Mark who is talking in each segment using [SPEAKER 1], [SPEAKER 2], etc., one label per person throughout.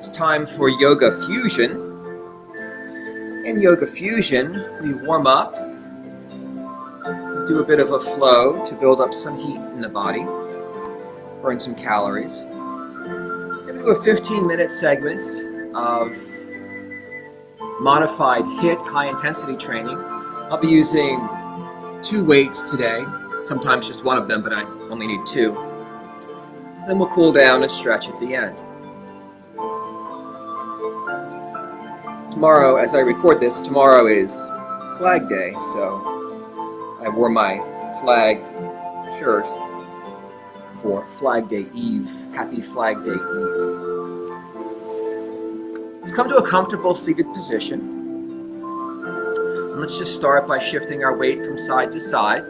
[SPEAKER 1] It's time for Yoga Fusion. In Yoga Fusion, we warm up, do a bit of a flow to build up some heat in the body, burn some calories. And we do a 15-minute segment of modified HIIT, high-intensity training. I'll be using 2 weights today, sometimes just one of them, but I only need 2. Then we'll cool down and stretch at the end. Tomorrow, as I record this, tomorrow is Flag Day, so I wore my flag shirt for Flag Day Eve. Happy Flag Day Eve. Let's come to a comfortable seated position. And let's just start by shifting our weight from side to side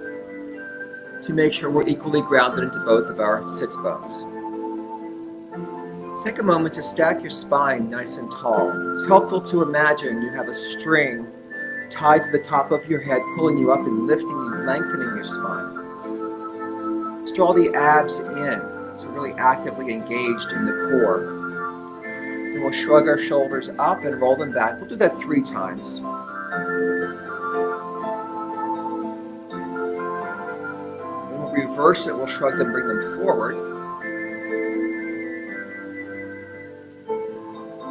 [SPEAKER 1] to make sure we're equally grounded into both of our sits bones. Take a moment to stack your spine nice and tall. It's helpful to imagine you have a string tied to the top of your head, pulling you up and lifting you, lengthening your spine. Let's draw the abs in, so we're really actively engaged in the core. And we'll shrug our shoulders up and roll them back. We'll do that 3 times. Then we'll reverse it. We'll shrug them, bring them forward.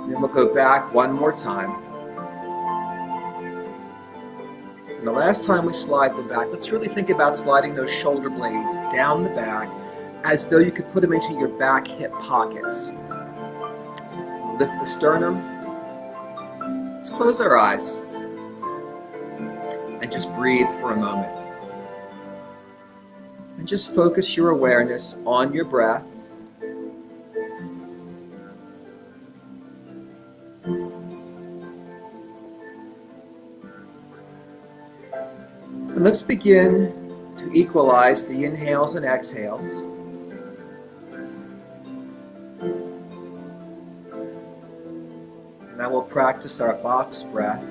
[SPEAKER 1] Then we'll go back 1 more time. And the last time we slide them back, let's really think about sliding those shoulder blades down the back as though you could put them into your back hip pockets. Lift the sternum. Let's close our eyes and just breathe for a moment. And just focus your awareness on your breath. And let's begin to equalize the inhales and exhales. And now we'll practice our box breath.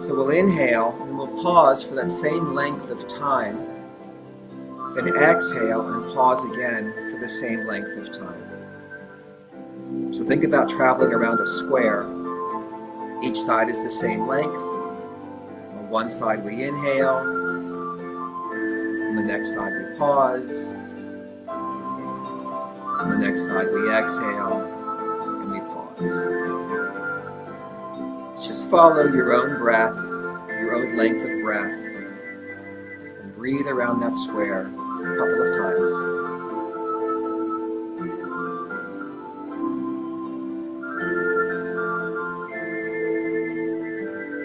[SPEAKER 1] So we'll inhale and we'll pause for that same length of time. Then exhale and pause again for the same length of time. So think about traveling around a square. Each side is the same length. One side we inhale, on the next side we pause, on the next side we exhale, and we pause. Just follow your own breath, your own length of breath, and breathe around that square a couple of times.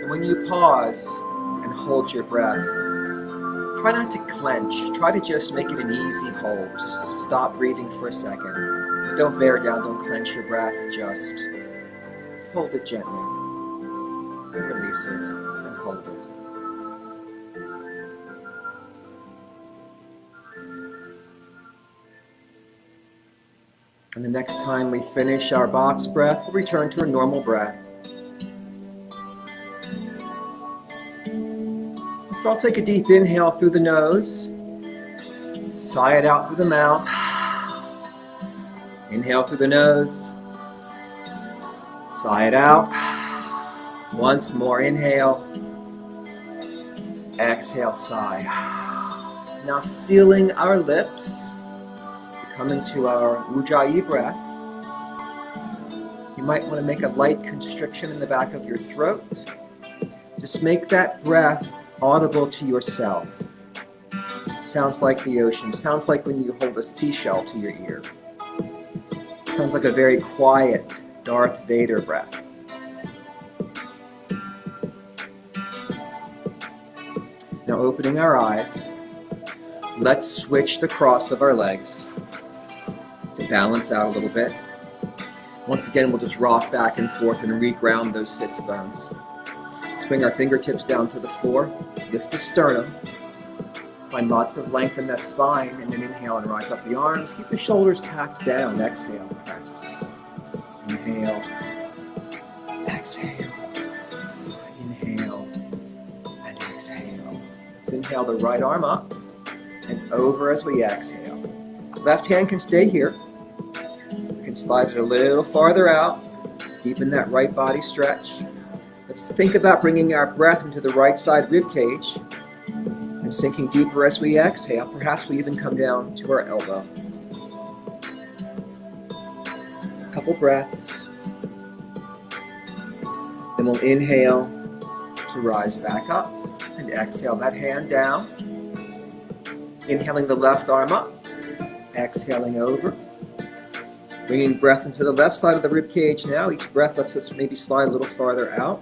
[SPEAKER 1] And when you pause, hold your breath. Try not to clench. Try to just make it an easy hold. Just stop breathing for a second. Don't bear down. Don't clench your breath. Just hold it gently. Release it and hold it. And the next time we finish our box breath, we'll return to a normal breath. So I'll take a deep inhale through the nose, sigh it out through the mouth, inhale through the nose, sigh it out, once more inhale, exhale, sigh. Now sealing our lips, we come into our Ujjayi breath. You might want to make a light constriction in the back of your throat. Just make that breath audible to yourself. Sounds like the ocean. Sounds like when you hold a seashell to your ear. Sounds like a very quiet Darth Vader breath. Now opening our eyes, let's switch the cross of our legs to balance out a little bit. Once again, we'll just rock back and forth and reground those sits bones. Bring our fingertips down to the floor, lift the sternum, find lots of length in that spine, and then inhale and rise up the arms. Keep the shoulders packed down. Exhale, press. Inhale, exhale, inhale, and exhale. Let's inhale the right arm up and over as we exhale. Left hand can stay here. We can can slide it a little farther out. Deepen that right body stretch. Let's think about bringing our breath into the right side rib cage and sinking deeper as we exhale. Perhaps we even come down to our elbow. A couple breaths. Then we'll inhale to rise back up and exhale that hand down. Inhaling the left arm up, exhaling over. Bringing breath into the left side of the rib cage now. Each breath lets us maybe slide a little farther out.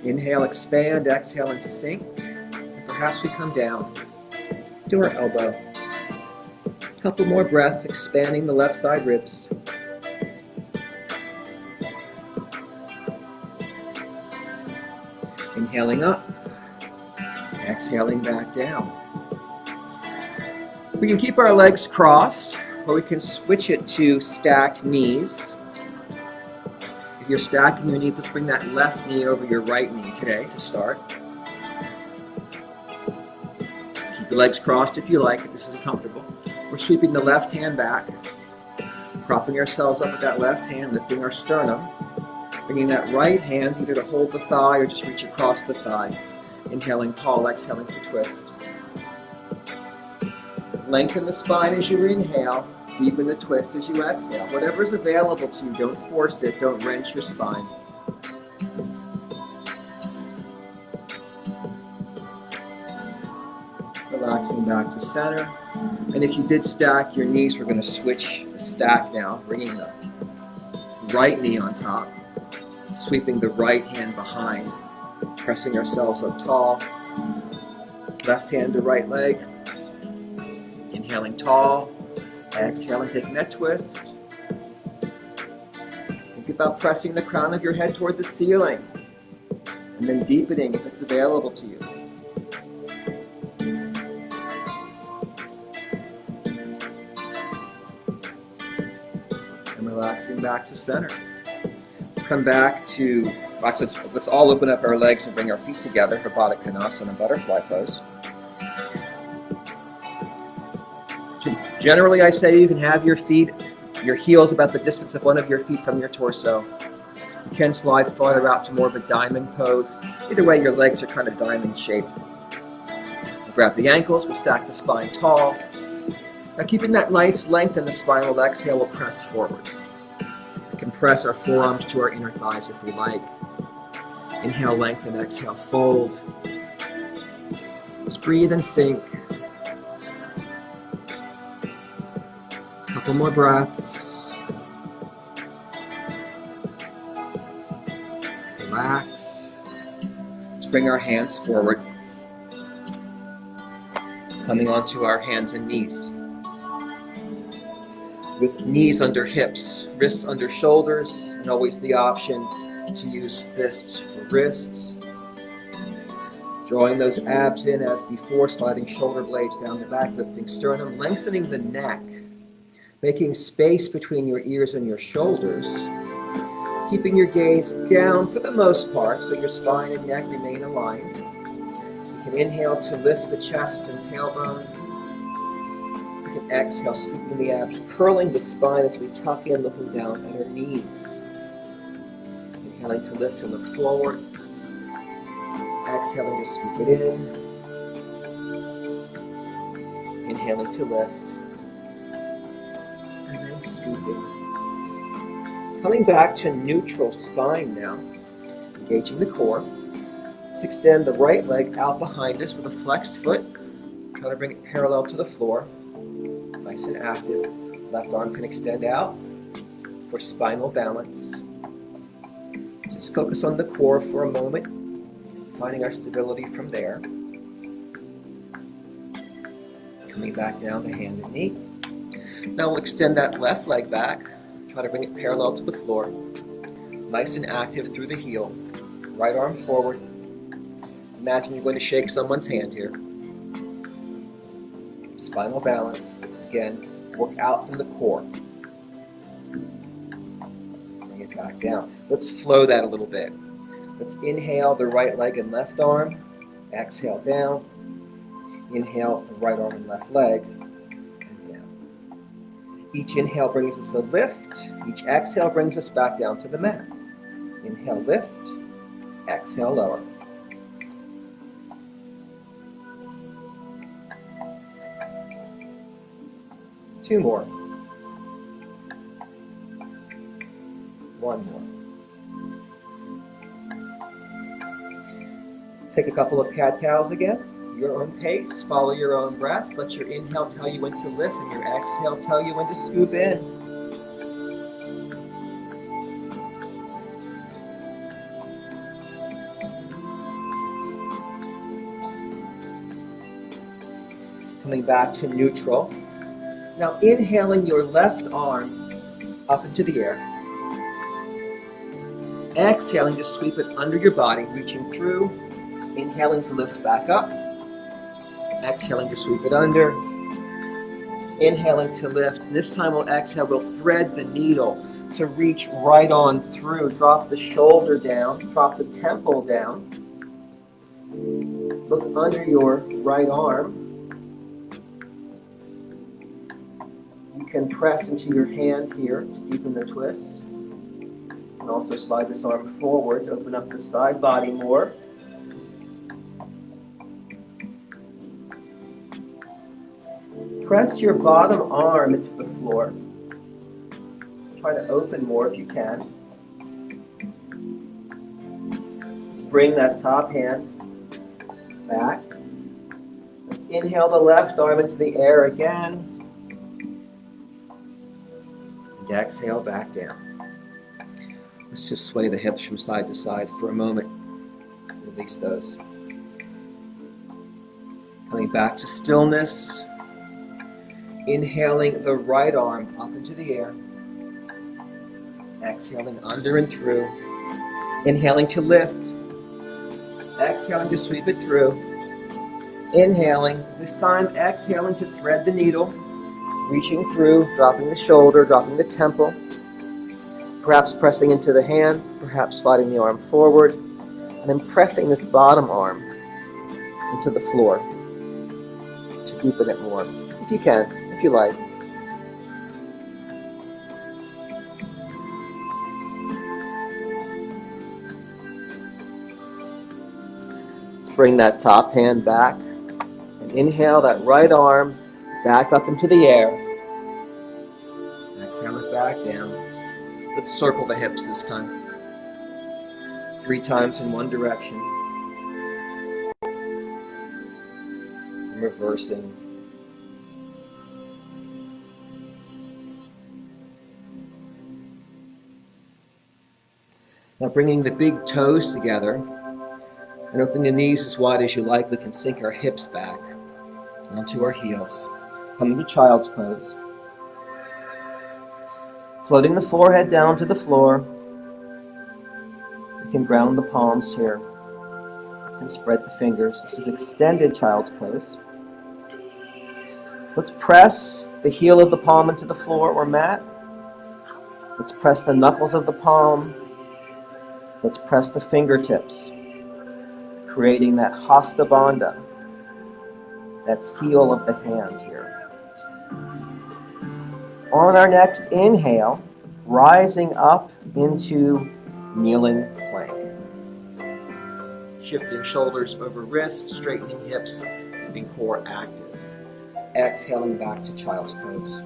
[SPEAKER 1] Inhale, expand, exhale, and sink. And perhaps we come down to our elbow. A couple more breaths, expanding the left side ribs. Inhaling up, exhaling back down. We can keep our legs crossed, or we can switch it to stacked knees. If you're stacking your knees, let's bring that left knee over your right knee today to start. Keep your legs crossed if you like, if this is comfortable. We're sweeping the left hand back, propping ourselves up with that left hand, lifting our sternum, bringing that right hand either to hold the thigh or just reach across the thigh. Inhaling tall, exhaling for twist. Lengthen the spine as you inhale. Deepen the twist as you exhale. Whatever is available to you, don't force it. Don't wrench your spine. Relaxing back to center. And if you did stack your knees, we're going to switch the stack now, bringing the right knee on top, sweeping the right hand behind, pressing ourselves up tall. Left hand to right leg. Inhaling tall, exhaling, taking that twist. Think about pressing the crown of your head toward the ceiling, and then deepening if it's available to you. And relaxing back to center. Let's come back to, let's all open up our legs and bring our feet together for Baddha Konasana, butterfly pose. Generally, I say you can have your heels about the distance of one of your feet from your torso. You can slide farther out to more of a diamond pose. Either way, your legs are kind of diamond shaped. We'll grab the ankles, we'll stack the spine tall. Now keeping that nice length in the spine, we'll exhale, we'll press forward. We can press our forearms to our inner thighs if we like. Inhale, lengthen, exhale, fold. Just breathe and sink. Couple more breaths. Relax. Let's bring our hands forward, coming onto our hands and knees. With knees under hips, wrists under shoulders, and always the option to use fists for wrists. Drawing those abs in as before, sliding shoulder blades down the back, lifting sternum, lengthening the neck. Making space between your ears and your shoulders, keeping your gaze down for the most part so your spine and neck remain aligned. You can inhale to lift the chest and tailbone. You can exhale, scooping the abs, curling the spine as we tuck in, looking down at our knees. Inhaling to lift and look forward. Exhaling to scoop it in. Inhaling to lift. And then scooping. Coming back to neutral spine now. Engaging the core. Let's extend the right leg out behind us with a flexed foot. Try to bring it parallel to the floor. Nice and active. Left arm can extend out for spinal balance. Just focus on the core for a moment, finding our stability from there. Coming back down to hand and knee. Now we'll extend that left leg back. Try to bring it parallel to the floor. Nice and active through the heel. Right arm forward. Imagine you're going to shake someone's hand here. Spinal balance. Again, work out from the core. Bring it back down. Let's flow that a little bit. Let's inhale the right leg and left arm. Exhale down. Inhale the right arm and left leg. And down. Each inhale brings us a lift. Each exhale brings us back down to the mat. Inhale, lift. Exhale, lower. Two more. One more. Take a couple of cat-cows again. Your own pace, follow your own breath. Let your inhale tell you when to lift and your exhale tell you when to scoop in. Coming back to neutral. Now inhaling your left arm up into the air. Exhaling to sweep it under your body, reaching through. Inhaling to lift back up. Exhaling to sweep it under. Inhaling to lift. This time we'll exhale, we'll thread the needle to reach right on through. Drop the shoulder down, drop the temple down. Look under your right arm. You can press into your hand here to deepen the twist. You can also slide this arm forward to open up the side body more. Press your bottom arm into the floor. Try to open more if you can. Let's bring that top hand back. Let's inhale the left arm into the air again. And exhale back down. Let's just sway the hips from side to side for a moment. Release those. Coming back to stillness. Inhaling the right arm up into the air. Exhaling under and through. Inhaling to lift. Exhaling to sweep it through. Inhaling. This time exhaling to thread the needle. Reaching through, dropping the shoulder, dropping the temple. Perhaps pressing into the hand, perhaps sliding the arm forward. And then pressing this bottom arm into the floor to deepen it more. If you can, if you like. Let's bring that top hand back and inhale that right arm back up into the air. Exhale it back down. Let's circle the hips this time. 3 times in one direction. And reversing. Now bringing the big toes together and opening the knees as wide as you like, we can sink our hips back onto our heels. Coming to child's pose. Floating the forehead down to the floor. You can ground the palms here and spread the fingers. This is extended child's pose. Let's press the heel of the palm into the floor or mat. Let's press the knuckles of the palm. Let's press the fingertips, creating that hasta bandha, that seal of the hand here. On our next inhale, rising up into kneeling plank. Shifting shoulders over wrists, straightening hips, keeping core active. Exhaling back to child's pose.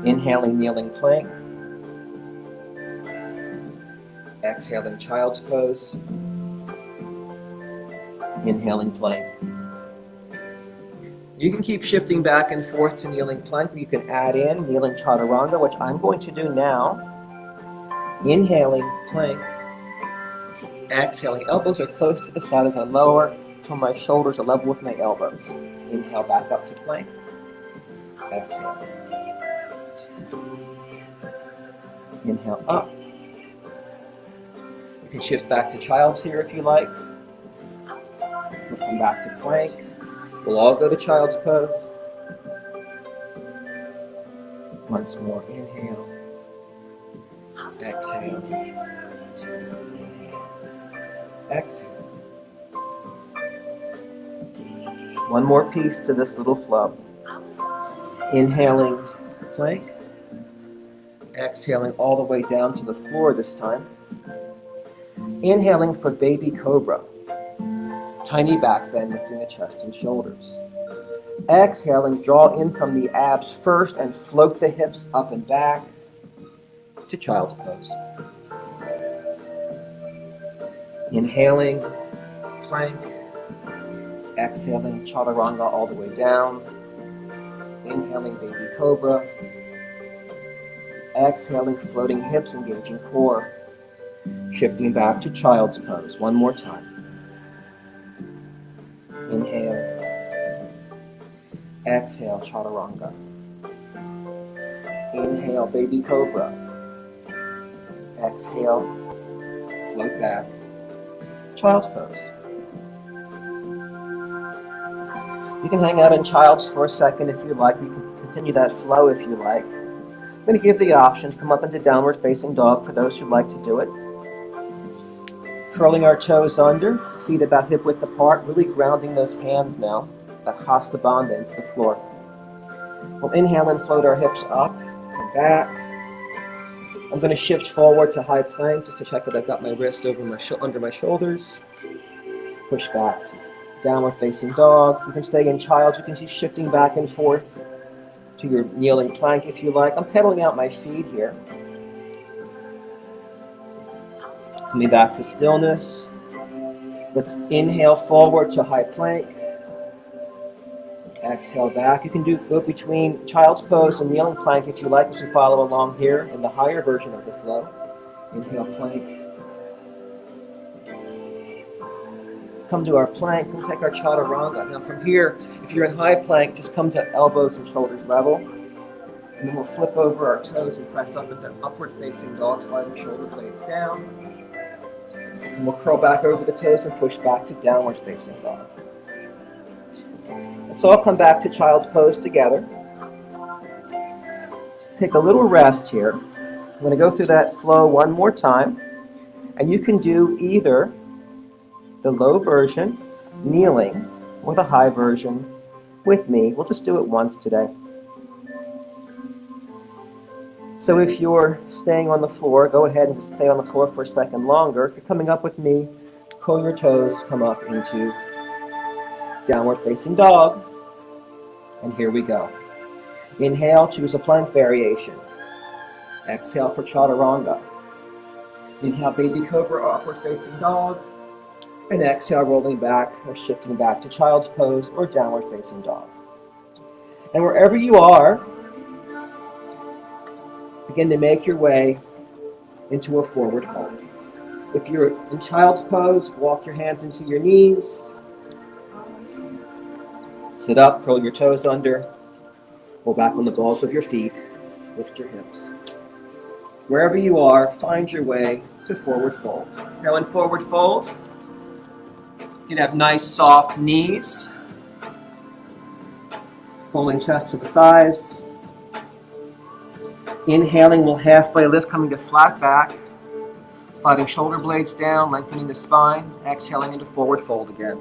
[SPEAKER 1] Inhaling kneeling plank. Exhaling child's pose. Inhaling plank. You can keep shifting back and forth to kneeling plank. You can add in kneeling chaturanga, which I'm going to do now. Inhaling plank. Exhaling. Elbows are close to the side as I lower until my shoulders are level with my elbows. Inhale back up to plank. Exhale. Inhale up. You can shift back to child's here if you like. We'll come back to plank. We'll all go to child's pose. Once more, inhale. Exhale. Exhale. One more piece to this little flow. Inhaling plank. Exhaling all the way down to the floor this time. Inhaling for baby cobra. Tiny back bend, lifting the chest and shoulders. Exhaling, draw in from the abs first and float the hips up and back to child's pose. Inhaling, plank. Exhaling, chaturanga all the way down. Inhaling, baby cobra. Exhaling, floating hips, engaging core. Shifting back to child's pose. One more time. Inhale. Exhale, chaturanga. Inhale, baby cobra. Exhale, float back. Child's pose. You can hang out in child's for a second if you like. You can continue that flow if you like. I'm going to give the option to come up into downward facing dog for those who'd like to do it. Curling our toes under, feet about hip width apart, really grounding those hands now, that hasta bandha into the floor. We'll inhale and float our hips up and back. I'm going to shift forward to high plank just to check that I've got my wrists over under my shoulders. Push back to downward facing dog. You can stay in child. You can keep shifting back and forth to your kneeling plank if you like. I'm pedaling out my feet here. Coming back to stillness. Let's inhale forward to high plank. Exhale back. You can go between child's pose and kneeling plank if you like as you follow along here in the higher version of the flow. Inhale, plank. Let's come to our plank. We'll take our chaturanga. Now from here, if you're in high plank, just come to elbows and shoulders level. And then we'll flip over our toes and press up into upward facing dog, sliding shoulder blades down. And we'll curl back over the toes and push back to downward facing dog. Let's all come back to child's pose together. Take a little rest here. I'm going to go through that flow one more time. And you can do either the low version, kneeling, or the high version with me. We'll just do it once today. So if you're staying on the floor, go ahead and just stay on the floor for a second longer. If you're coming up with me, curl your toes, come up into downward facing dog. And here we go. Inhale, choose a plank variation. Exhale for chaturanga. Inhale, baby cobra, upward facing dog. And exhale, rolling back or shifting back to child's pose or downward facing dog. And wherever you are, begin to make your way into a forward fold. If you're in child's pose, walk your hands into your knees. Sit up, curl your toes under. Pull back on the balls of your feet. Lift your hips. Wherever you are, find your way to forward fold. Now in forward fold, you can have nice soft knees. Pulling chest to the thighs. Inhaling, we'll halfway lift, coming to flat back. Sliding shoulder blades down, lengthening the spine. Exhaling into forward fold again.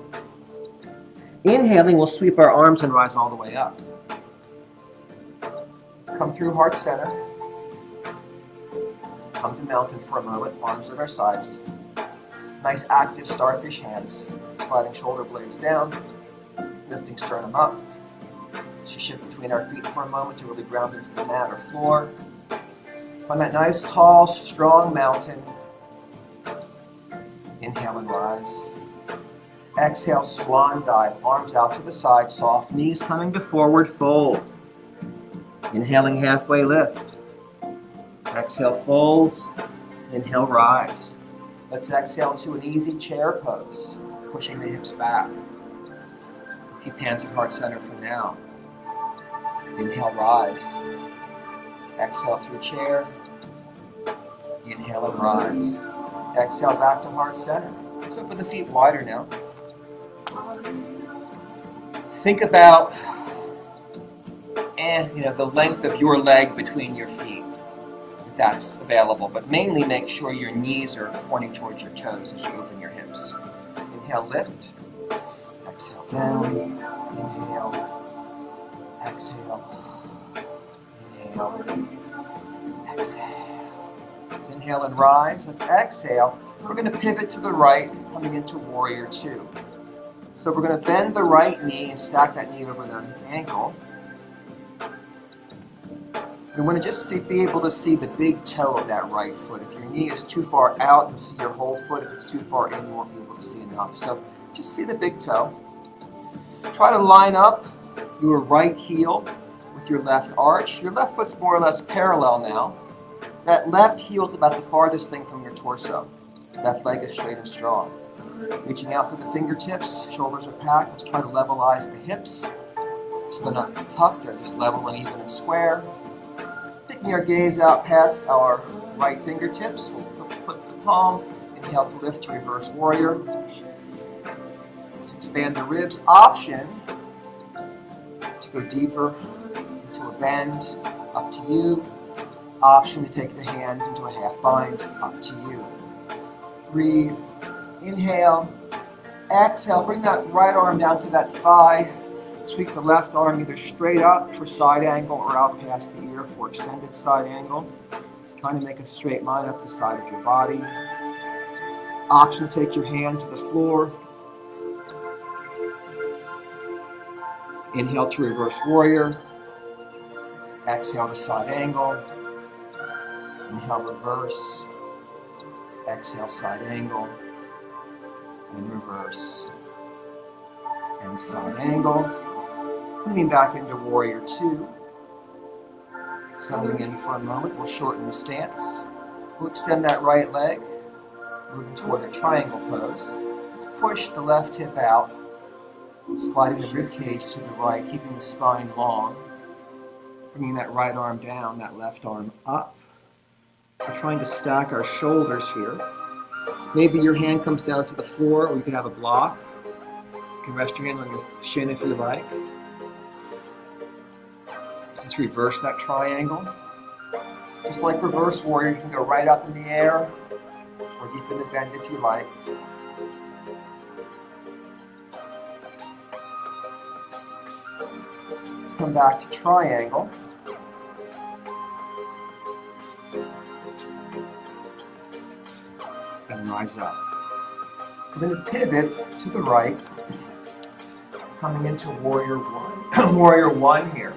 [SPEAKER 1] Inhaling, we'll sweep our arms and rise all the way up. Let's come through heart center. Come to mountain for a moment, arms at our sides. Nice active starfish hands. Sliding shoulder blades down, lifting sternum up. Shift between our feet for a moment to really ground into the mat or floor. Find that nice, tall, strong mountain. Inhale and rise. Exhale, swan dive, arms out to the side, soft knees coming to forward fold. Inhaling, halfway lift. Exhale, fold. Inhale, rise. Let's exhale to an easy chair pose, pushing the hips back. Keep hands at heart center for now. Inhale, rise. Exhale through chair. Inhale and rise. Exhale back to heart center. Let's open the feet wider now. Think about the length of your leg between your feet, if that's available. But mainly make sure your knees are pointing towards your toes as you open your hips. Inhale, lift. Exhale, down. Inhale. Exhale. Inhale. Exhale. Let's inhale and rise. Let's exhale. We're going to pivot to the right, coming into warrior two. So we're going to bend the right knee and stack that knee over the ankle. You want to just be able to see the big toe of that right foot. If your knee is too far out, you'll see your whole foot. If it's too far in, you won't be able to see enough. So just see the big toe. Try to line up your right heel with your left arch. Your left foot's more or less parallel now. That left heel is about the farthest thing from your torso. Left leg is straight and strong. Reaching out through the fingertips, shoulders are packed. Let's try to levelize the hips. So they're not tucked, they're just level and even and square. Taking our gaze out past our right fingertips, we'll put the palm, inhale to lift to reverse warrior. Expand the ribs. Option to go deeper into a bend, up to you. Option to take the hand into a half bind, up to you. Breathe, inhale, exhale, bring that right arm down to that thigh. Sweep the left arm either straight up for side angle or out past the ear for extended side angle. Trying to make a straight line up the side of your body. Option to take your hand to the floor. Inhale to reverse warrior. Exhale to side angle. Inhale, reverse. Exhale, side angle. And reverse. And side angle. Coming back into warrior two. Settling in for a moment. We'll shorten the stance. We'll extend that right leg. Moving toward a triangle pose. Let's push the left hip out. Sliding the rib cage to the right, keeping the spine long. Bringing that right arm down, that left arm up. We're trying to stack our shoulders here. Maybe your hand comes down to the floor, or you can have a block. You can rest your hand on your shin if you like. Let's reverse that triangle. Just like reverse warrior, you can go right up in the air, or deep in the bend if you like. Let's come back to triangle. And rise up. I'm going to pivot to the right, coming into warrior one. Warrior one here.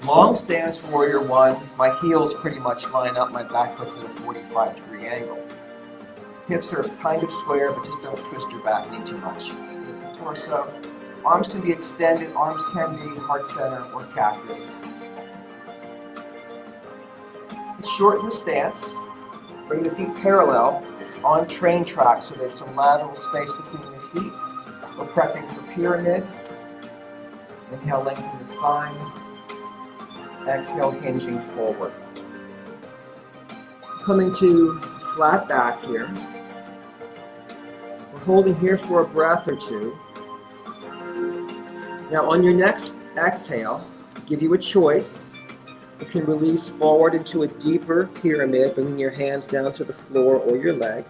[SPEAKER 1] Long stance warrior one. My heels pretty much line up my back foot to the 45-degree angle. Hips are kind of square, but just don't twist your back knee too much. The torso. Arms can be extended, arms can be heart center or cactus. Let's shorten the stance. Bring the feet parallel on train tracks so there's some lateral space between your feet. We're prepping for pyramid. Inhale, lengthen the spine. Exhale, hinging forward. Coming to flat back here. We're holding here for a breath or two. Now on your next exhale, I'll give you a choice. You can release forward into a deeper pyramid, bringing your hands down to the floor or your leg.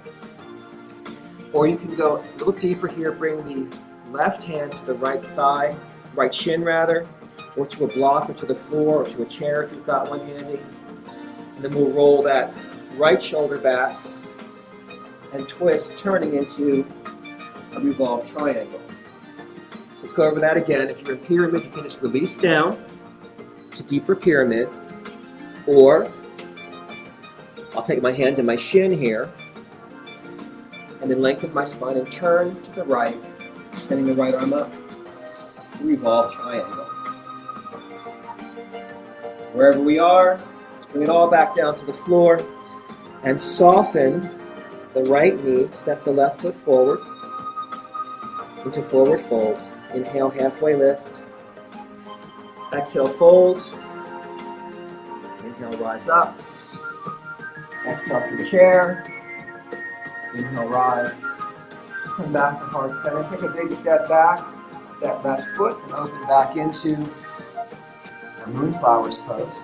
[SPEAKER 1] Or you can go a little deeper here, bring the left hand to the right thigh, right shin rather, or to a block or to the floor or to a chair if you've got one handy. And then we'll roll that right shoulder back and twist, turning into a revolved triangle. So let's go over that again. If you're in pyramid, you can just release down to deeper pyramid, or I'll take my hand to my shin here, and then lengthen my spine and turn to the right, extending the right arm up, revolve triangle. Wherever we are, let's bring it all back down to the floor, and soften the right knee, step the left foot forward, into forward fold. Inhale, halfway lift. Exhale, fold. Inhale, rise up. Exhale to chair. Inhale, rise. Come back to heart center. Take a big step back. That left foot and open back into a moonflowers pose.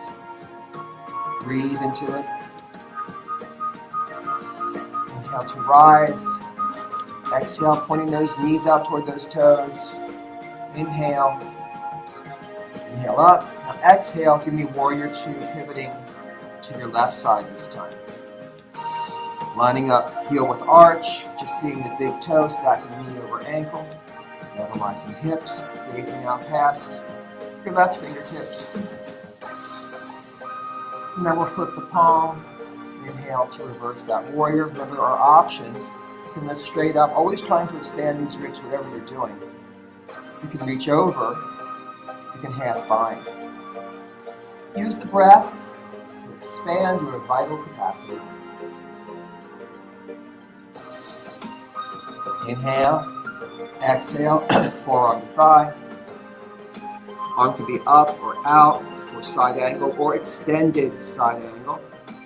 [SPEAKER 1] Breathe into it. Inhale to rise. Exhale, pointing those knees out toward those toes. Inhale. Inhale up. Now Exhale, give me warrior two, pivoting to your left side this time. Lining up heel with arch, just seeing the big toe, stacking knee over ankle, levelizing hips, gazing out past your left fingertips. And then we'll flip the palm, inhale to reverse that warrior. Remember our options. You can lift straight up, always trying to expand these ribs, whatever you're doing. You can reach over, you can half bind. Use the breath to expand your vital capacity. Inhale, exhale, forearm to thigh. Arm can be up or out, or side angle, or extended side angle.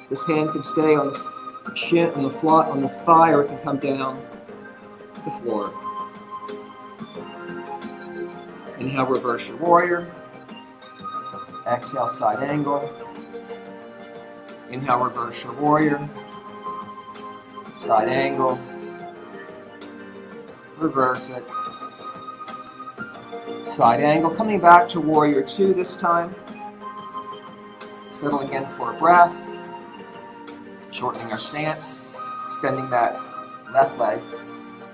[SPEAKER 1] This hand can stay on the shin, on the thigh, or it can come down to the floor. Inhale, reverse your warrior. Exhale, side angle. Inhale, reverse your warrior. Side angle. Reverse it. Side angle. Coming back to warrior two this time. Settling in for a breath. Shortening our stance. Extending that left leg.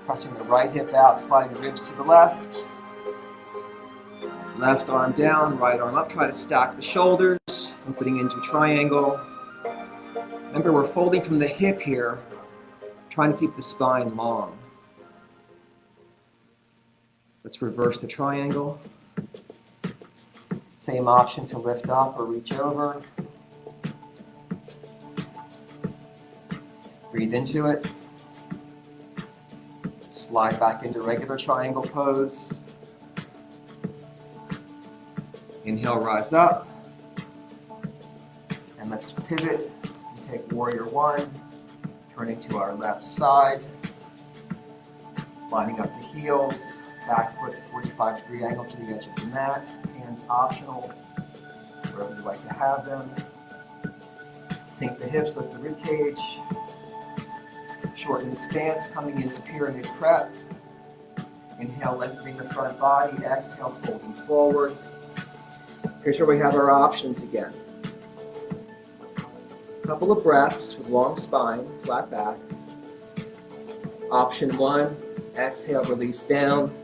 [SPEAKER 1] Pressing the right hip out. Sliding the ribs to the left. Left arm down, right arm up. Try to stack the shoulders. Opening into a triangle. Remember, we're folding from the hip here. Trying to keep the spine long. Let's reverse the triangle. Same option to lift up or reach over. Breathe into it. Slide back into regular triangle pose. Inhale, rise up. And let's pivot and take warrior one. Turning to our left side. Lining up the heels. Back foot 45-degree angle to the edge of the mat. Hands optional, wherever you like to have them. Sink the hips, lift the rib cage. Shorten the stance, coming into pyramid prep. Inhale, lengthening the front body. Exhale, folding forward. Here's where we have our options again. A couple of breaths with long spine, flat back. Option one, exhale, release down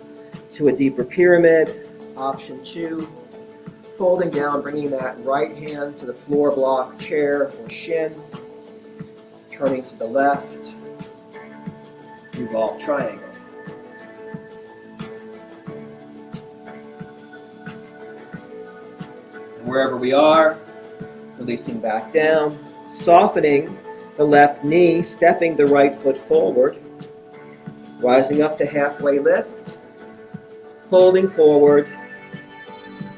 [SPEAKER 1] to a deeper pyramid. Option two, folding down, bringing that right hand to the floor block, chair, or shin. Turning to the left, revolve triangle. And wherever we are, releasing back down, softening the left knee, stepping the right foot forward, rising up to halfway lift, folding forward,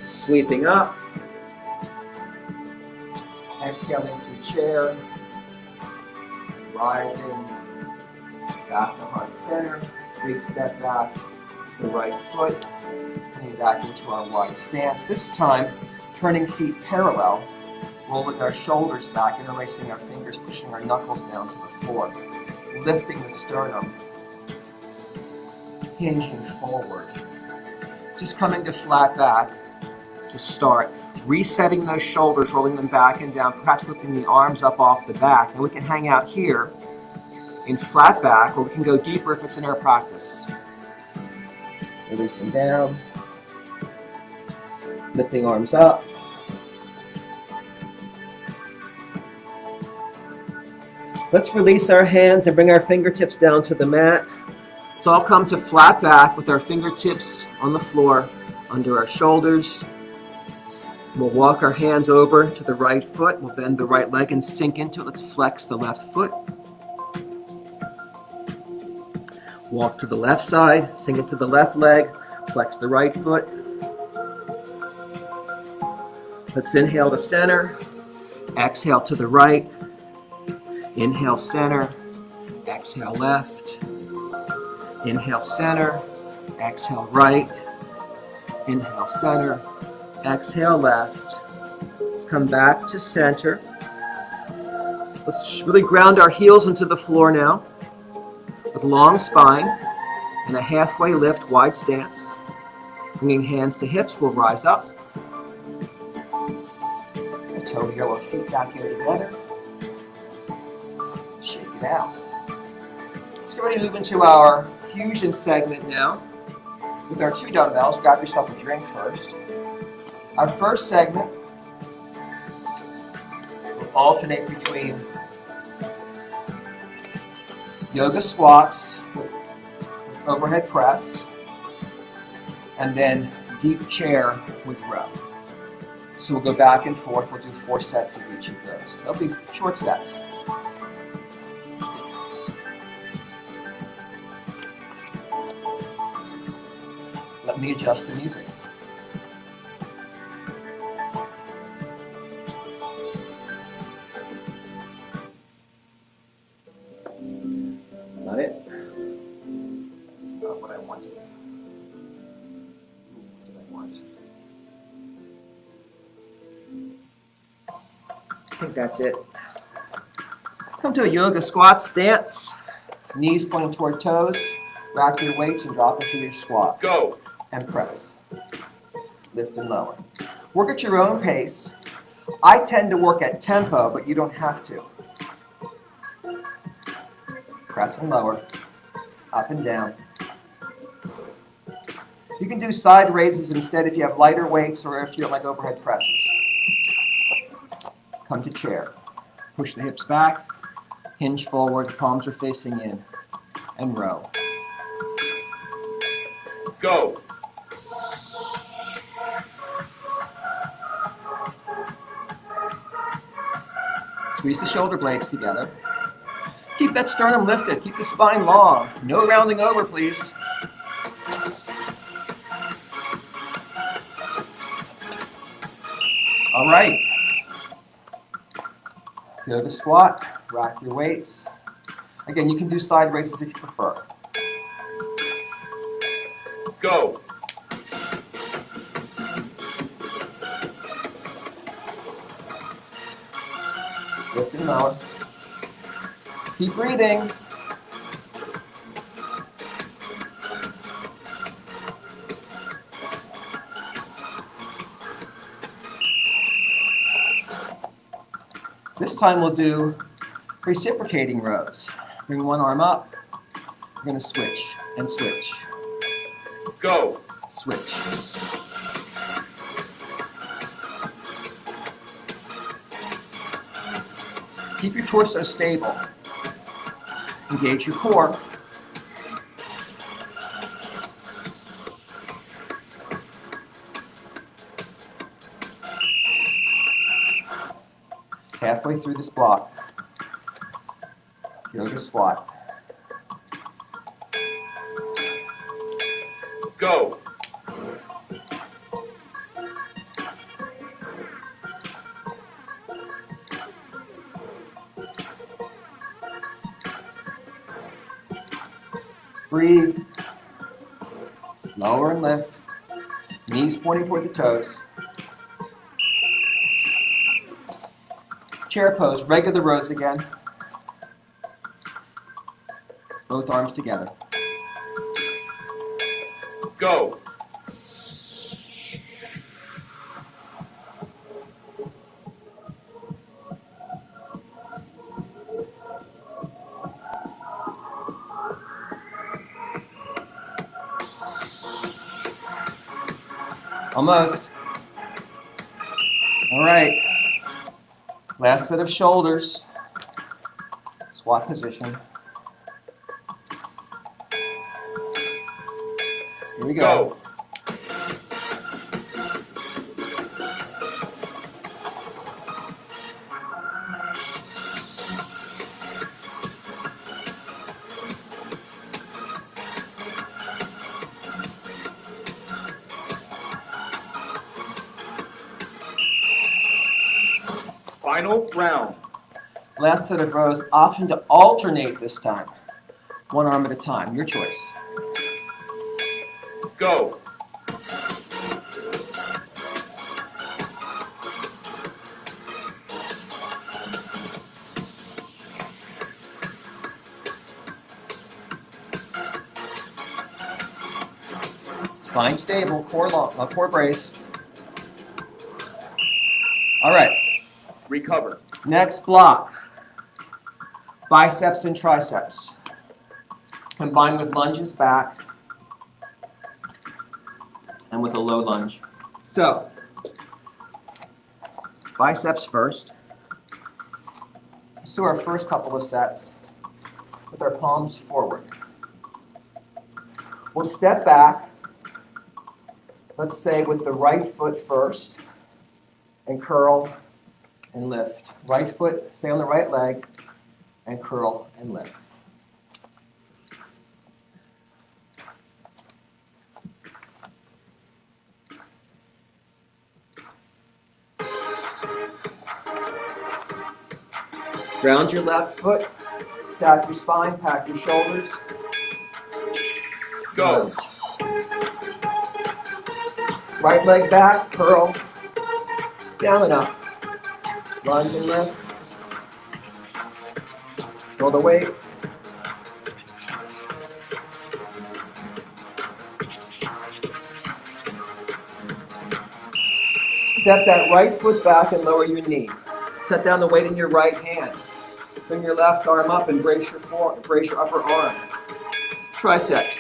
[SPEAKER 1] sweeping up, exhaling through chair, rising back to heart center, big step back, the right foot, coming back into our wide stance. This time, turning feet parallel, rolling our shoulders back, interlacing our fingers, pushing our knuckles down to the floor, lifting the sternum, hinging forward. Just coming to flat back to start. Resetting those shoulders, rolling them back and down, perhaps lifting the arms up off the back. And we can hang out here in flat back, or we can go deeper if it's in our practice. Releasing down. Lifting arms up. Let's release our hands and bring our fingertips down to the mat. So I'll come to flat back with our fingertips on the floor under our shoulders. We'll walk our hands over to the right foot. We'll bend the right leg and sink into it. Let's flex the left foot. Walk to the left side, sink into the left leg, flex the right foot. Let's inhale to center, exhale to the right. Inhale center, exhale left. Inhale center, exhale right. Inhale center, exhale left. Let's come back to center. Let's really ground our heels into the floor now with long spine and a halfway lift, wide stance. Bringing hands to hips, we'll rise up. Toe-to-toe feet back here together. Shake it out. Let's get ready to move into our fusion segment now. With our 2 dumbbells, grab yourself a drink first. Our first segment will alternate between yoga squats with overhead press and then deep chair with row. So we'll go back and forth. We'll do 4 sets of each of those. They'll be short sets. Let me adjust the music. Not it. It's not what I wanted. What did I want? I think that's it. Come to a yoga squat stance. Knees pointing toward toes. Rack your weights and drop into your squat.
[SPEAKER 2] Go.
[SPEAKER 1] And press. Lift and lower. Work at your own pace. I tend to work at tempo, but you don't have to. Press and lower. Up and down. You can do side raises instead if you have lighter weights or if you don't like overhead presses. Come to chair. Push the hips back. Hinge forward. The palms are facing in. And row.
[SPEAKER 2] Go.
[SPEAKER 1] Squeeze the shoulder blades together. Keep that sternum lifted. Keep the spine long. No rounding over, please. All right. Yoga squat. Rack your weights. Again, you can do side raises if you prefer.
[SPEAKER 2] Go.
[SPEAKER 1] Lift and lower. Keep breathing. This time we'll do reciprocating rows. Bring one arm up. We're going to switch and switch.
[SPEAKER 2] Go.
[SPEAKER 1] Switch. Keep your torso stable. Engage your core. Halfway through this block, yoga squat.
[SPEAKER 2] Go.
[SPEAKER 1] Breathe. Lower and lift. Knees pointing toward the toes. Chair pose. Regular rows again. Both arms together.
[SPEAKER 2] Go.
[SPEAKER 1] Almost. All right. Last set of shoulders. Squat position. Here we go.
[SPEAKER 2] Final round.
[SPEAKER 1] Last set of rows. Option to alternate this time. One arm at a time. Your choice.
[SPEAKER 2] Go.
[SPEAKER 1] Spine stable, core long, core braced. All right.
[SPEAKER 2] Recover.
[SPEAKER 1] Next block, biceps and triceps, combined with lunges back and with a low lunge. So, biceps first. So our first couple of sets with our palms forward. We'll step back, let's say with the right foot first, and curl and lift. Right foot, stay on the right leg, and curl and lift. Ground your left foot, stack your spine, pack your shoulders.
[SPEAKER 2] Go.
[SPEAKER 1] Right leg back, curl, down and up. Lunge and lift. Roll the weights. Step that right foot back and lower your knee. Set down the weight in your right hand. Bring your left arm up and brace your upper arm. Triceps.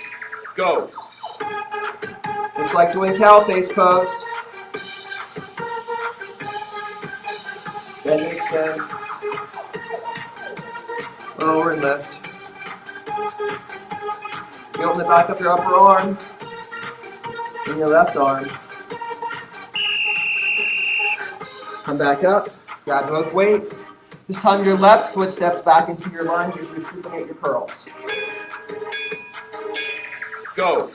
[SPEAKER 2] Go.
[SPEAKER 1] It's like doing cow face pose. Bend and extend. Lower and lift. Feel the back of your upper arm. And your left arm. Come back up. Grab both weights. This time your left foot steps back into your lunge as you recuperate your curls.
[SPEAKER 2] Go.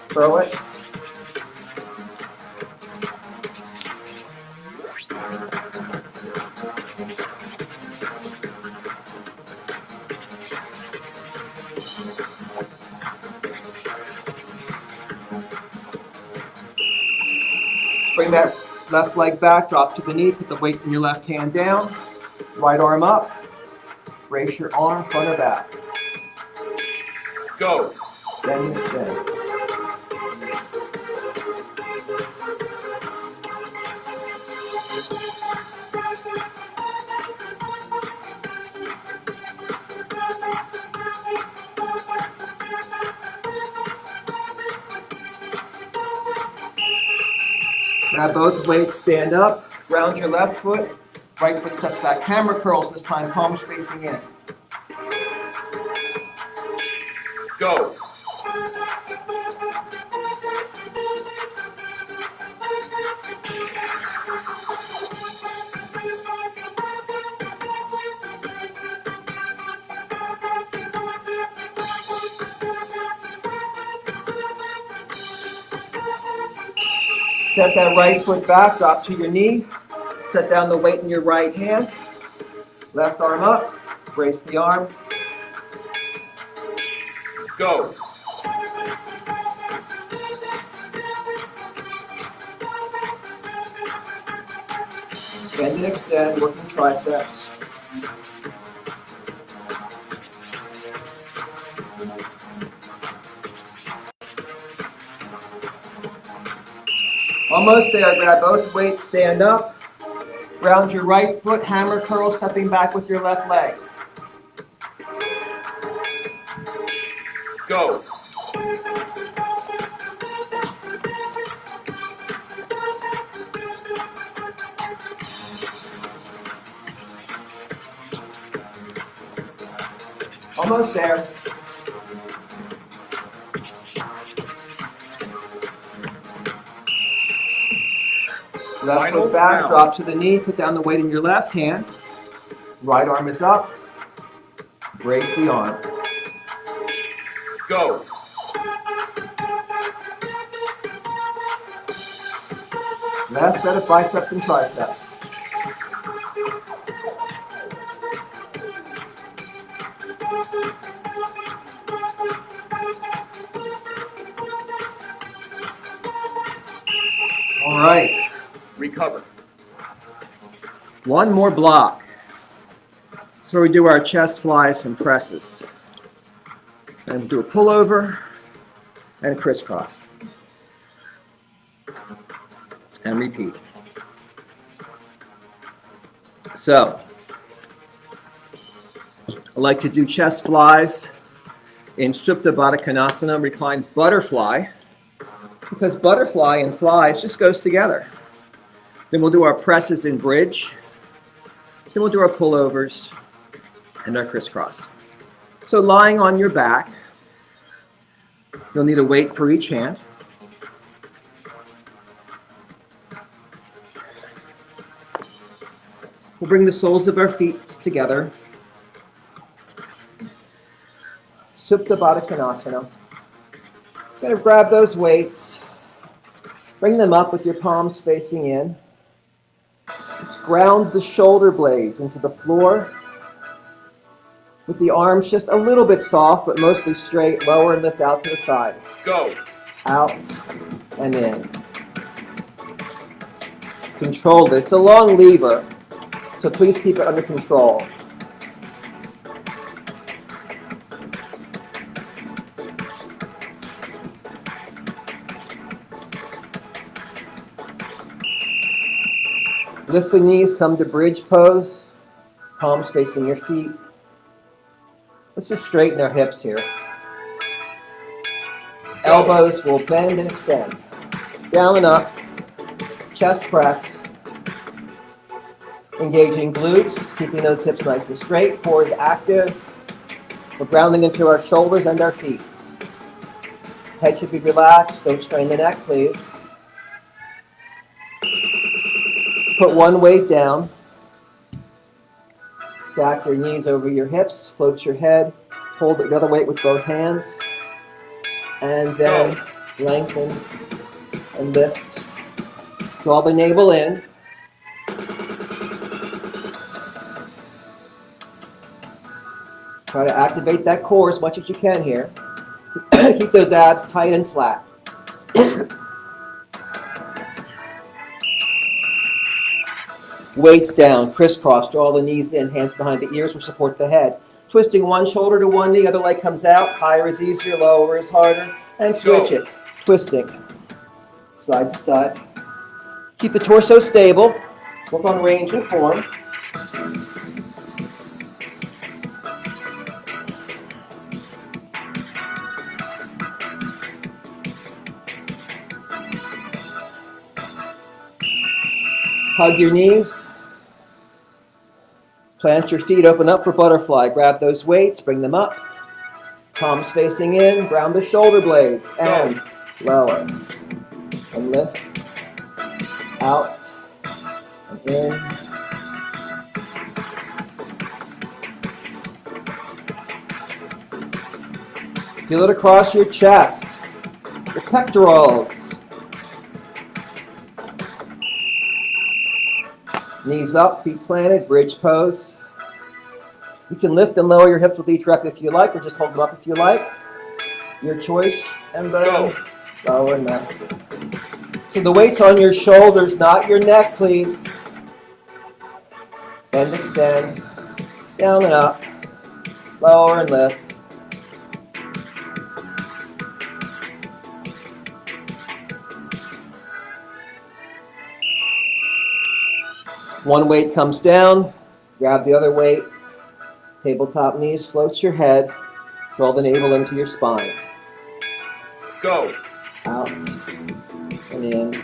[SPEAKER 1] Curl it. Bring that left leg back, drop to the knee, put the weight in your left hand down, right arm up, brace your arm, front or back.
[SPEAKER 2] Go.
[SPEAKER 1] Bend and extend. Grab both weights, stand up, ground your left foot, right foot steps back. Hammer curls this time, palms facing in.
[SPEAKER 2] Go.
[SPEAKER 1] Step that right foot back, drop to your knee. Set down the weight in your right hand. Left arm up, brace the arm.
[SPEAKER 2] Go.
[SPEAKER 1] Bend and extend, working triceps. Almost there. Grab both weights, stand up. Ground your right foot, hammer curl, stepping back with your left leg.
[SPEAKER 2] Go.
[SPEAKER 1] Almost there. Left foot back, drop to the knee, put down the weight in your left hand. Right arm is up. Brace the arm.
[SPEAKER 2] Go.
[SPEAKER 1] Last set of biceps and triceps. All right.
[SPEAKER 2] Recover.
[SPEAKER 1] One more block. That's where we do our chest flies and presses. And do a pullover and crisscross. And repeat. So, I like to do chest flies in Supta Baddha Konasana, reclined butterfly, because butterfly and flies just goes together. Then we'll do our presses in bridge. Then we'll do our pullovers and our crisscross. So lying on your back, you'll need a weight for each hand. We'll bring the soles of our feet together. Supta Baddha Konasana. Going to grab those weights. Bring them up with your palms facing in. Just ground the shoulder blades into the floor. With the arms just a little bit soft, but mostly straight. Lower and lift out to the side.
[SPEAKER 2] Go.
[SPEAKER 1] Out and in. Control it. It's a long lever, so please keep it under control. Lift the knees, come to bridge pose. Palms facing your feet. Let's just straighten our hips here. Elbows will bend and extend. Down and up. Chest press. Engaging glutes, keeping those hips nice and straight. Core is active. We're grounding into our shoulders and our feet. Head should be relaxed. Don't strain the neck, please. Put one weight down. Stack your knees over your hips. Float your head. Hold the other weight with both hands. And then lengthen and lift. Draw the navel in. Try to activate that core as much as you can here. Keep those abs tight and flat. Weights down, crisscross, draw the knees in, hands behind the ears will support the head. Twisting one shoulder to one knee, other leg comes out. Higher is easier, lower is harder. And switch it. Twisting. Side to side. Keep the torso stable. Work on range and form. Hug your knees. Plant your feet, open up for butterfly. Grab those weights, bring them up. Palms facing in, ground the shoulder blades. And lower. And lift. Out. And in. Feel it across your chest. Your pectorals. Knees up, feet planted, bridge pose. You can lift and lower your hips with each rep if you like, or just hold them up if you like. Your choice. And boom. Lower and up. So the weight's on your shoulders, not your neck, please. Bend, extend. Down and up. Lower and lift. One weight comes down, grab the other weight, tabletop knees, floats your head, draw the navel into your spine.
[SPEAKER 2] Go.
[SPEAKER 1] Out and in.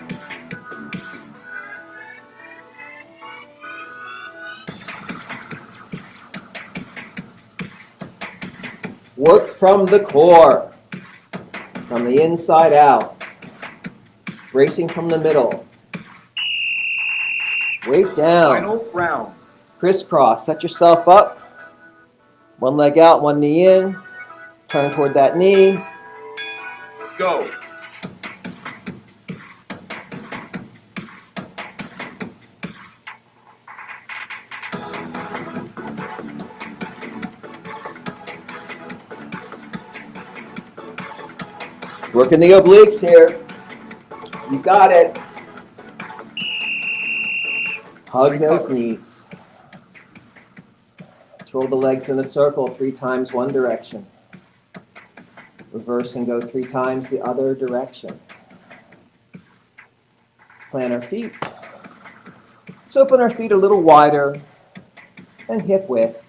[SPEAKER 1] Work from the core, from the inside out, bracing from the middle. Weight down.
[SPEAKER 2] Final round.
[SPEAKER 1] Crisscross. Set yourself up. One leg out, one knee in. Turn toward that knee.
[SPEAKER 2] Go.
[SPEAKER 1] Working the obliques here. You got it. Hug those knees. Twirl the legs in a circle 3 times one direction. Reverse and go 3 times the other direction. Let's plant our feet. Let's open our feet a little wider. and hip width,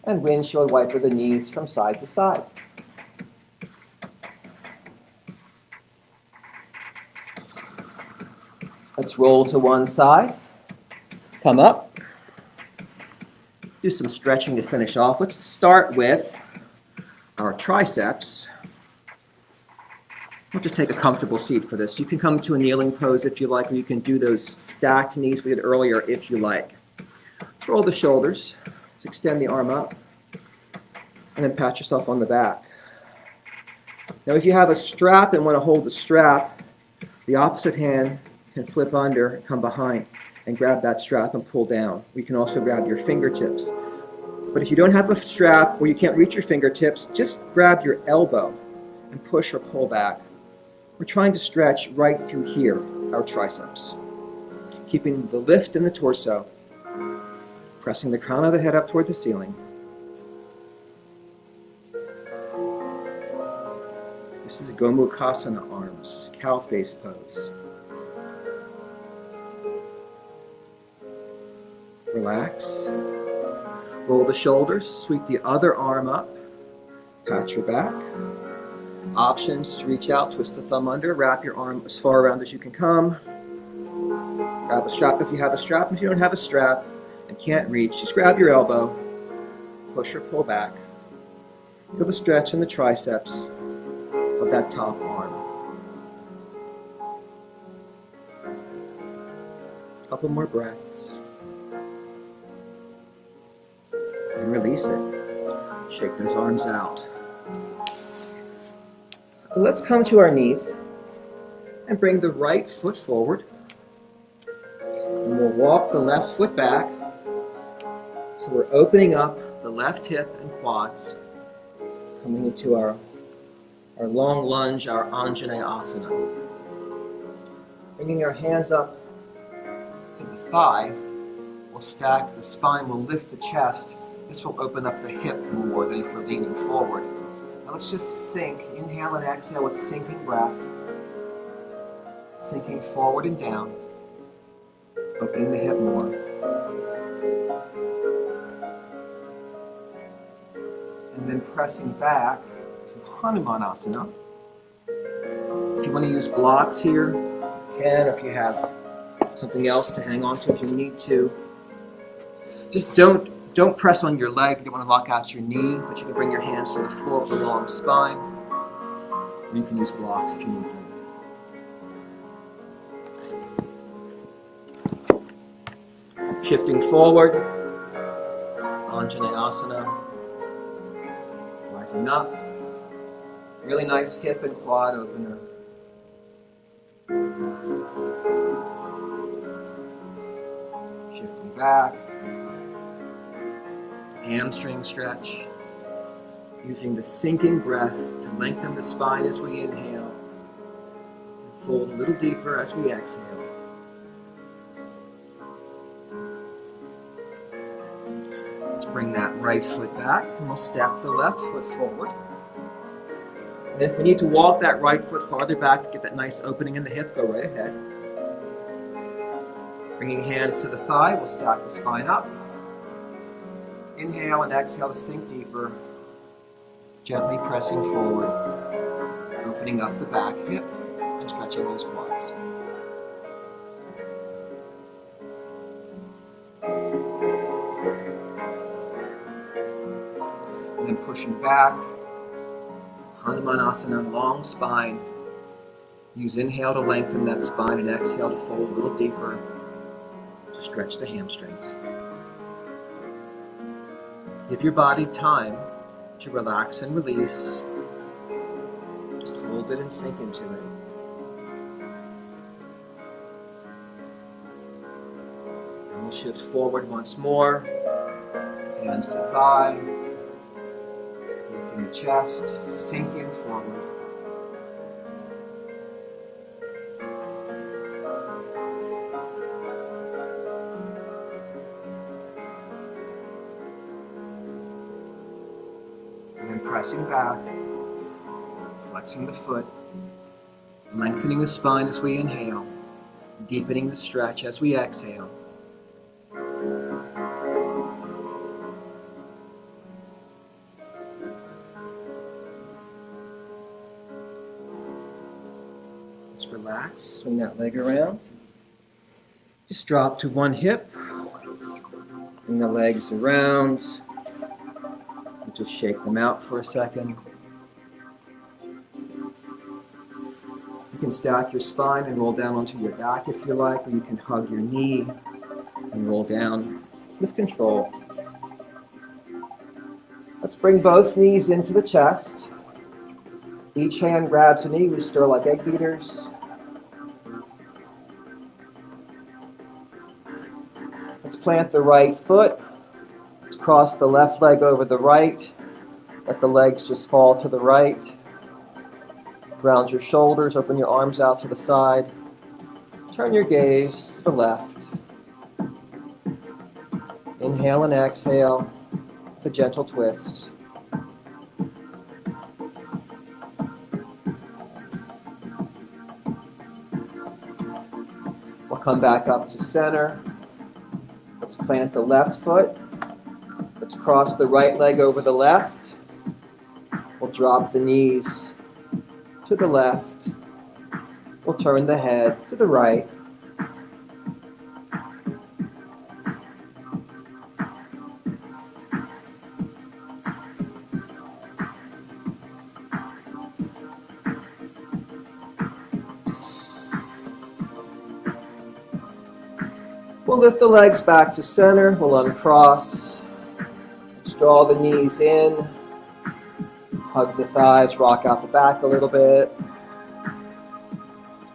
[SPEAKER 1] and windshield wiper the knees from side to side. Let's roll to one side, come up, do some stretching to finish off. Let's start with our triceps. We'll just take a comfortable seat for this. You can come to a kneeling pose if you like, or you can do those stacked knees we did earlier if you like. Let's roll the shoulders. Let's extend the arm up, and then pat yourself on the back. Now if you have a strap and want to hold the strap, the opposite hand can flip under, come behind, and grab that strap and pull down. You can also grab your fingertips. But if you don't have a strap or you can't reach your fingertips, just grab your elbow and push or pull back. We're trying to stretch right through here, our triceps. Keeping the lift in the torso, pressing the crown of the head up toward the ceiling. This is Gomukhasana arms, cow face pose. Relax. Roll the shoulders, sweep the other arm up, pat your back. Options to reach out, twist the thumb under, wrap your arm as far around as you can come. Grab a strap if you have a strap. If you don't have a strap and can't reach, just grab your elbow, push or pull back. Feel the stretch in the triceps of that top arm. Couple more breaths. And release it. Shake those arms out. Let's come to our knees and bring the right foot forward. And we'll walk the left foot back. So we're opening up the left hip and quads, coming into our long lunge, our Anjaneyasana. Bringing our hands up to the thigh, we'll stack the spine, we'll lift the chest. This will open up the hip more than if we're leaning forward. Now let's just sink. Inhale and exhale with sinking breath. Sinking forward and down. Opening the hip more. And then pressing back to Hanumanasana. If you want to use blocks here, you can. If you have something else to hang on to if you need to. Just don't press on your leg. You don't want to lock out your knee, but you can bring your hands to the floor with a long spine. Or you can use blocks if you need them. Shifting forward, Anjaneyasana. Rising up. Really nice hip and quad opener. Shifting back. Hamstring stretch. Using the sinking breath to lengthen the spine as we inhale. And fold a little deeper as we exhale. Let's bring that right foot back and we'll step the left foot forward. And if we need to walk that right foot farther back to get that nice opening in the hip, go right ahead. Bringing hands to the thigh, we'll stack the spine up. Inhale and exhale to sink deeper. Gently pressing forward, opening up the back hip and stretching those quads. And then pushing back, Hanumanasana, long spine. Use inhale to lengthen that spine and exhale to fold a little deeper to stretch the hamstrings. Give your body time to relax and release. Just hold it and sink into it. And we'll shift forward once more. Hands to thigh. Lifting the chest, sinking forward. Pressing back, flexing the foot, lengthening the spine as we inhale, deepening the stretch as we exhale. Just relax, swing that leg around. Just drop to one hip. Bring the legs around. And just shake them out for a second. You can stack your spine and roll down onto your back if you like, or you can hug your knee and roll down with control. Let's bring both knees into the chest. Each hand grabs a knee. We stir like egg beaters. Let's plant the right foot. Let's cross the left leg over the right. Let the legs just fall to the right. Ground your shoulders, open your arms out to the side. Turn your gaze to the left. Inhale and exhale. It's a gentle twist. We'll come back up to center. Let's plant the left foot. Let's cross the right leg over the left. We'll drop the knees to the left. We'll turn the head to the right. We'll lift the legs back to center. We'll uncross. Let's draw the knees in. Hug the thighs, rock out the back a little bit.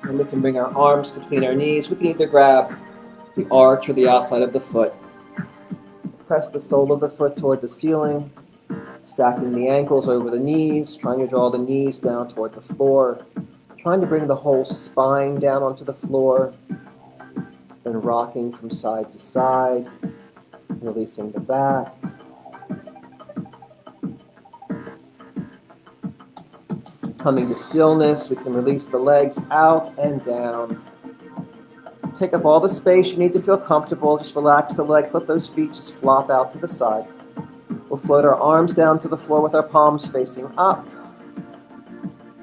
[SPEAKER 1] And we can bring our arms between our knees. We can either grab the arch or the outside of the foot. Press the sole of the foot toward the ceiling. Stacking the ankles over the knees. Trying to draw the knees down toward the floor. Trying to bring the whole spine down onto the floor. Then rocking from side to side. Releasing the back. Coming to stillness, we can release the legs out and down. Take up all the space you need to feel comfortable. Just relax the legs, let those feet just flop out to the side. We'll float our arms down to the floor with our palms facing up.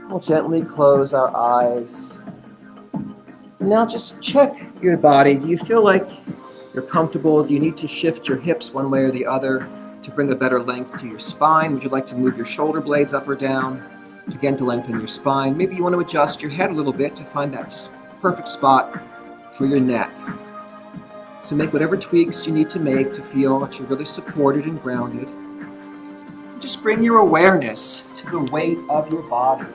[SPEAKER 1] We'll gently close our eyes. Now just check your body. Do you feel like you're comfortable? Do you need to shift your hips one way or the other to bring a better length to your spine? Would you like to move your shoulder blades up or down? Again, to lengthen your spine. Maybe you want to adjust your head a little bit to find that perfect spot for your neck. So make whatever tweaks you need to make to feel that you're really supported and grounded. Just bring your awareness to the weight of your body.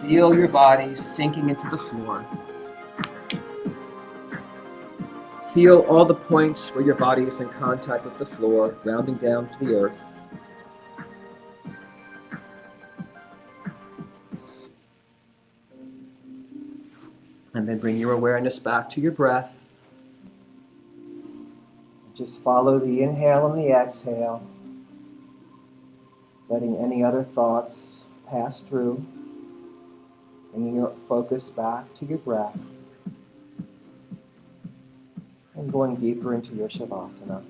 [SPEAKER 1] Feel your body sinking into the floor. Feel all the points where your body is in contact with the floor, grounding down to the earth. And then bring your awareness back to your breath. Just follow the inhale and the exhale, letting any other thoughts pass through, bringing your focus back to your breath. And going deeper into your Shavasana.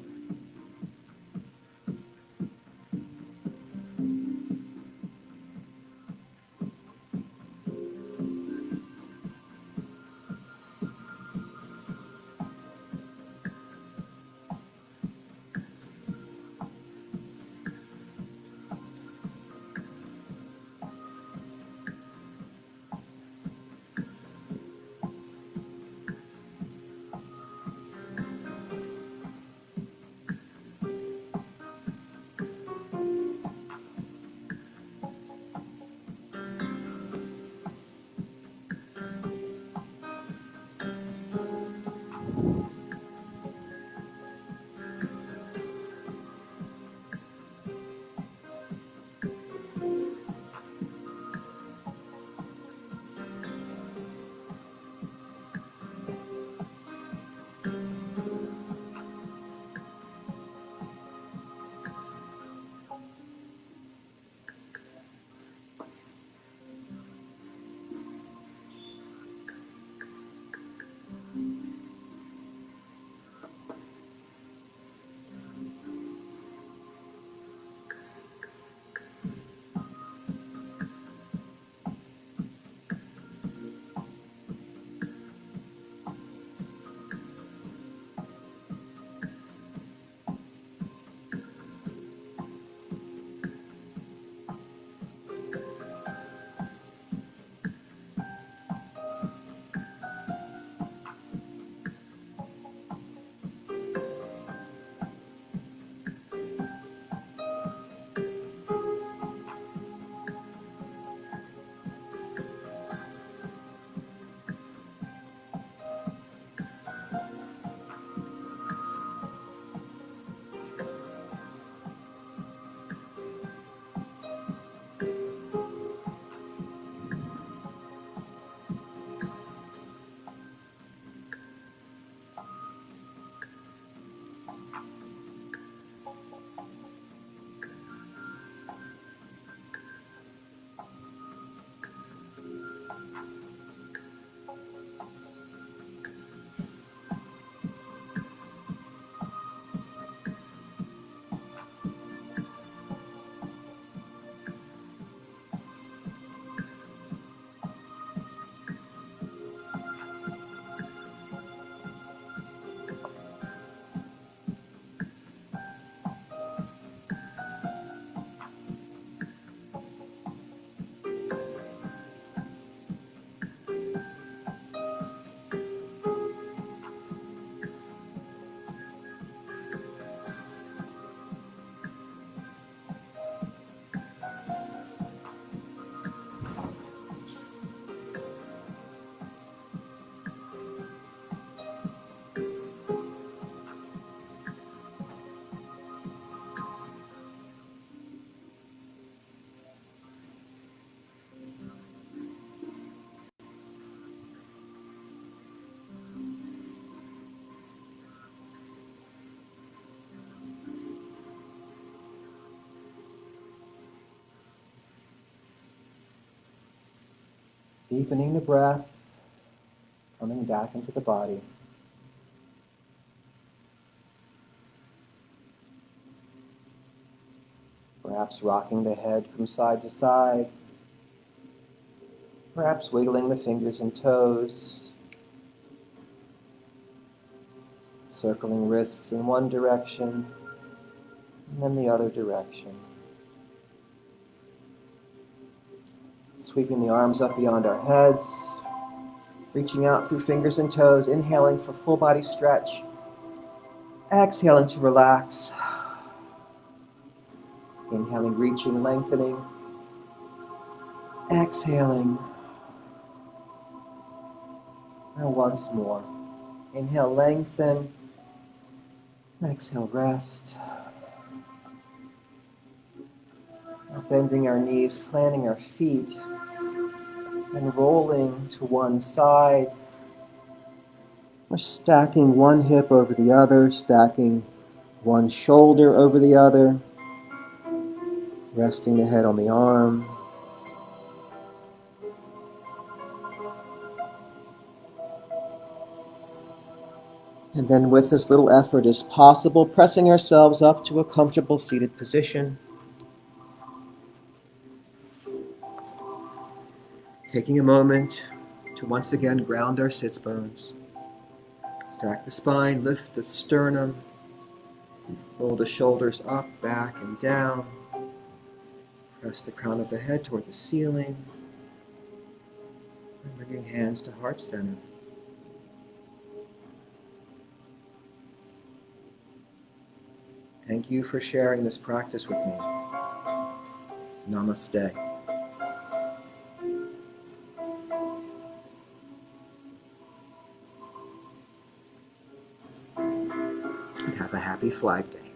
[SPEAKER 1] Deepening the breath, coming back into the body. Perhaps rocking the head from side to side. Perhaps wiggling the fingers and toes. Circling wrists in one direction and then the other direction. Sweeping the arms up beyond our heads. Reaching out through fingers and toes. Inhaling for full body stretch. Exhaling to relax. Inhaling, reaching, lengthening. Exhaling. And once more. Inhale, lengthen. Exhale, rest. Now bending our knees, planting our feet, and rolling to one side. We're stacking one hip over the other, stacking one shoulder over the other, resting the head on the arm. And then with as little effort as possible, pressing ourselves up to a comfortable seated position. Taking a moment to once again ground our sits bones. Stack the spine, lift the sternum, roll the shoulders up, back, and down. Press the crown of the head toward the ceiling. And bringing hands to heart center. Thank you for sharing this practice with me. Namaste. And have a happy Flag Day.